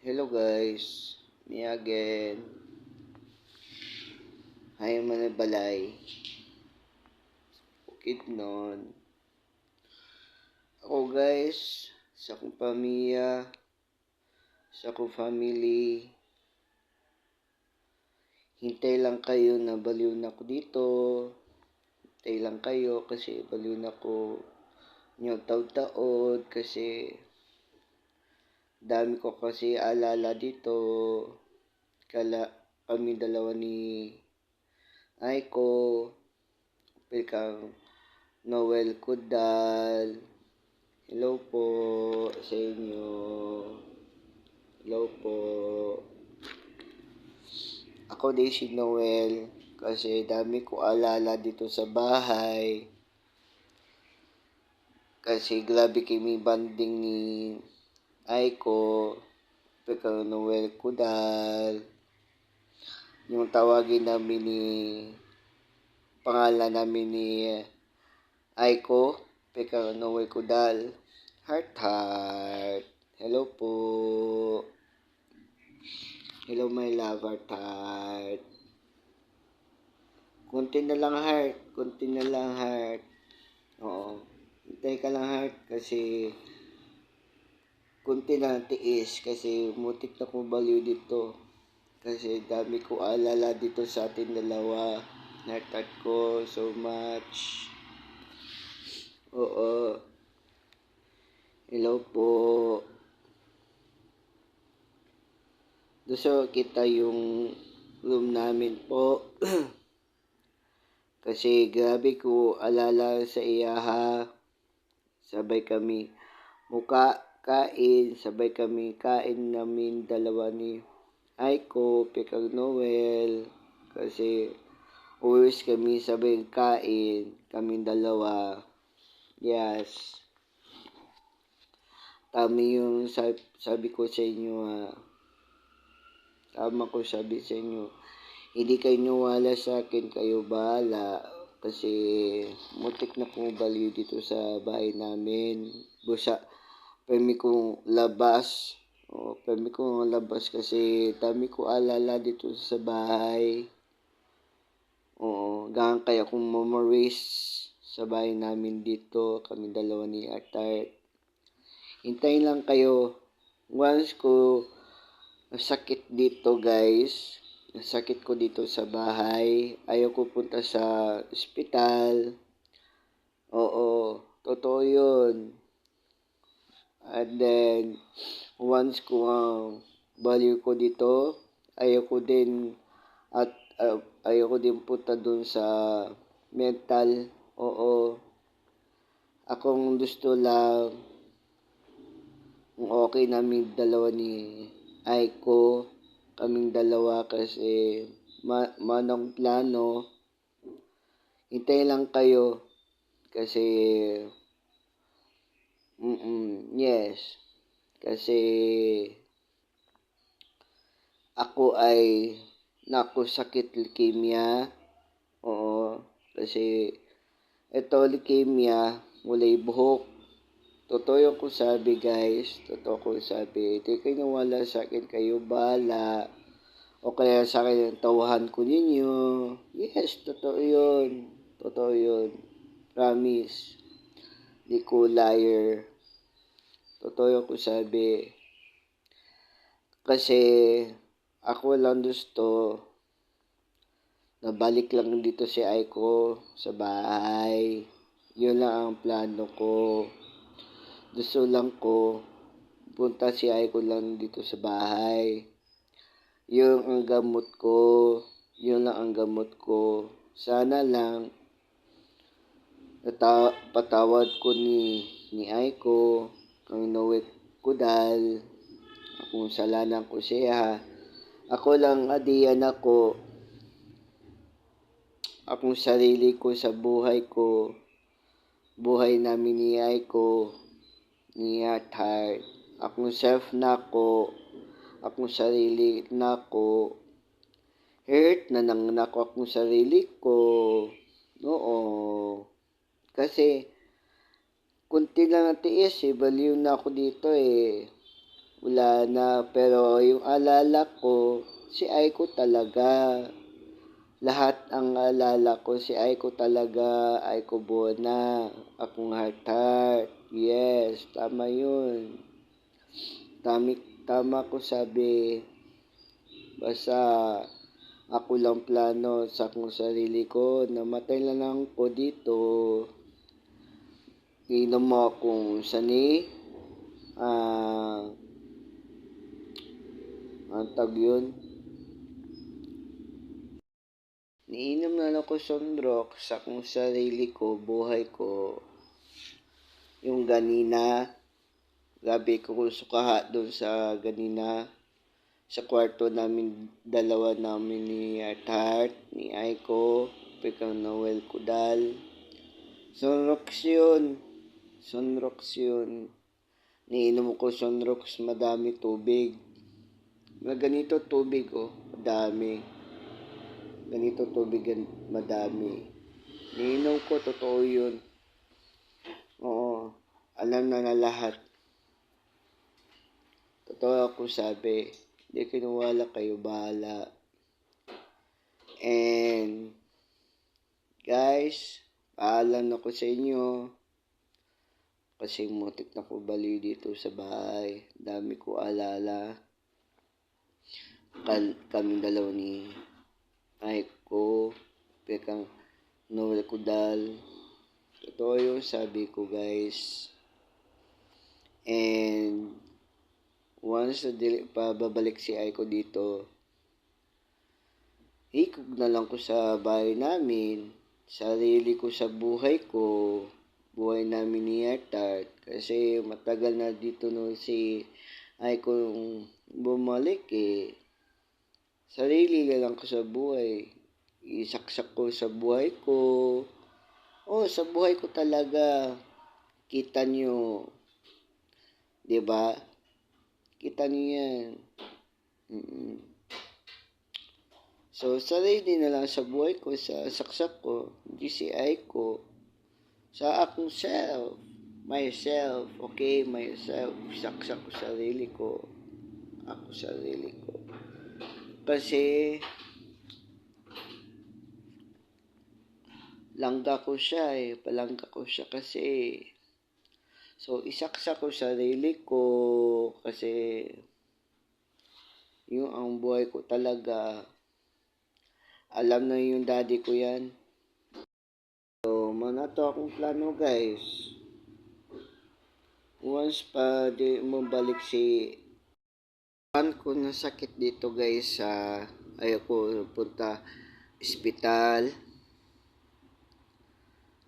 Hello guys, me again. Hay manabalay. Bukid nun. Ako guys, sa akong pamilya, sa akong family, hintay lang kayo na baliw na ko dito. Hintay lang kayo kasi baliw na ko nyo taod-taod kasi dami ko kasi alala dito. Kami dalawa ni Aiko, kang Noel Kudal. Hello po sa inyo. Hello po. Ako din si Noel kasi dami ko alala dito sa bahay. Kasi grabe kami banding ni Aiko, kang Noel Kudal. Yung tawagin namin ni pangalan namin ni Aiko, kang Noel Kudal. Heart. Hello po. Hello my love, heart. Kunti na lang heart. Oo. Hintay ka lang heart kasi kunti na tiis kasi mutik na kong baliw dito. Kasi dami ko alala dito sa atin dalawa. Heart ko so much. Oo. Hello po. Gusto kita yung room namin po. Kasi grabe ko alala sa iyaha. Sabay kami sabay kami kain namin dalawa ni Aiko, kang Noel. Kasi always kami sabay kain, kami dalawa. Yes. Tama yung sabi ko sa inyo Tama ko sabi sa inyo. Hindi kayo niwala sa akin, kayo bahala. Kasi mutik na kong baliw dito sa bahay namin. Pwede kong labas. Pwede kong labas kasi dami ko alala dito sa bahay. Gangan kaya kong memories sa bahay namin dito. Kami dalawa ni Artart. Hintayin lang kayo. Once ko sakit dito guys. Sakit ko dito sa bahay. Ayaw ko punta sa ospital. Oo. Totoo yun. And then, once ko baliw ko dito, ayaw ko din punta dun sa mental. Oo. Akong gusto lang okay namin dalawa ni Aiko, kaming dalawa kasi manong plano. Hintay lang kayo kasi yes. Kasi ako ay nakusakit leukemia. Oo. Kasi ito leukemia, walay buhok. Totoo ko sabi guys. Di kayo nawala sa akin, kayo bala. O kaya sa akin yung tawahan ko ninyo. Yes, totoo yun. Promise. Di ko liar. Totoo ko sabi. Kasi ako lang gusto na balik lang dito si Aiko sa bahay. Yun lang ang plano ko. Gusto lang ko punta si Aiko lang dito sa bahay. Yun ang gamot ko. Sana lang patawad ko ni Aiko, kang Noel Kudal. Kung salanan ko siya. Ako lang adiyan akong sarili ko sa buhay ko. Buhay namin ni Aiko, ni Heart. Akong self na akong sarili na hurt na nang akong sarili ko. Oo. Kasi kunti lang ang tiis baliw na ako dito. Wala wala na. Pero yung alala ko, si Aiko talaga. Lahat ang alala ko, si Aiko talaga. Aiko Bona. Akong heart. Yes, tama yun. Tama ko sabi. Basta ako lang plano sa akong sarili ko. Namatay na lang ko dito. Inom mo akong sani. Ang tag yun. Niinom na lang ko sunrok sa akong sarili ko, buhay ko. Yung ganina, gabi ko sukaha doon sa ganina. Sa kwarto namin, dalawa namin ni Heart, ni Aiko, Pekang Noel Kudal. Sunrox yun. Niinom ko sunrox, madami tubig. Na ganito tubig, madami. Ganito tubig, madami. Niinom ko, totoo yun. Oo, alam na lahat. Totoo ako sabi. Hindi kinuwala kayo, bahala. And, guys, paalam ako sa inyo. Kasi mutik na ko bali dito sa bahay. Dami ko alala. Kaming dalawa ni Aiko, Pekang Noel Kudal. Totoo yung sabi ko, guys. And once na babalik si Aiko dito, ikog na lang ko sa bahay namin. Sarili ko sa buhay ko. Buhay namin ni Heart. Kasi matagal na dito si Aiko bumalik Sarili lang ko sa buhay. Isaksak ko sa buhay ko. Sa buhay ko talaga. Kita nyo. Diba? Kita nyo yan. So, sarili na lang sa buhay ko, sa saksak ko. Hindi si Aiko. Sa akong self. Myself. Okay? Myself. Saksak ko sarili ko. Ako sarili ko. Kasi palangga ko siya kasi. So, isaksak ko sarili ko kasi yung ang buhay ko talaga. Alam na yung daddy ko yan. So, manato akong plano, guys. Once pa di mabalik si ko na sakit dito, guys, ayoko punta ospital.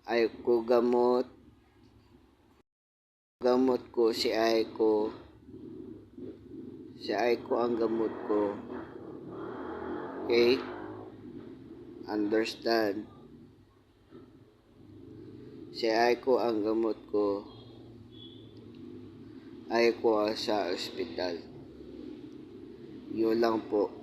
Ayoko gamot ko si Aiko ang gamot ko. Okay, understand? Si Aiko ang gamot ko. Aiko sa ospital. Yun lang po.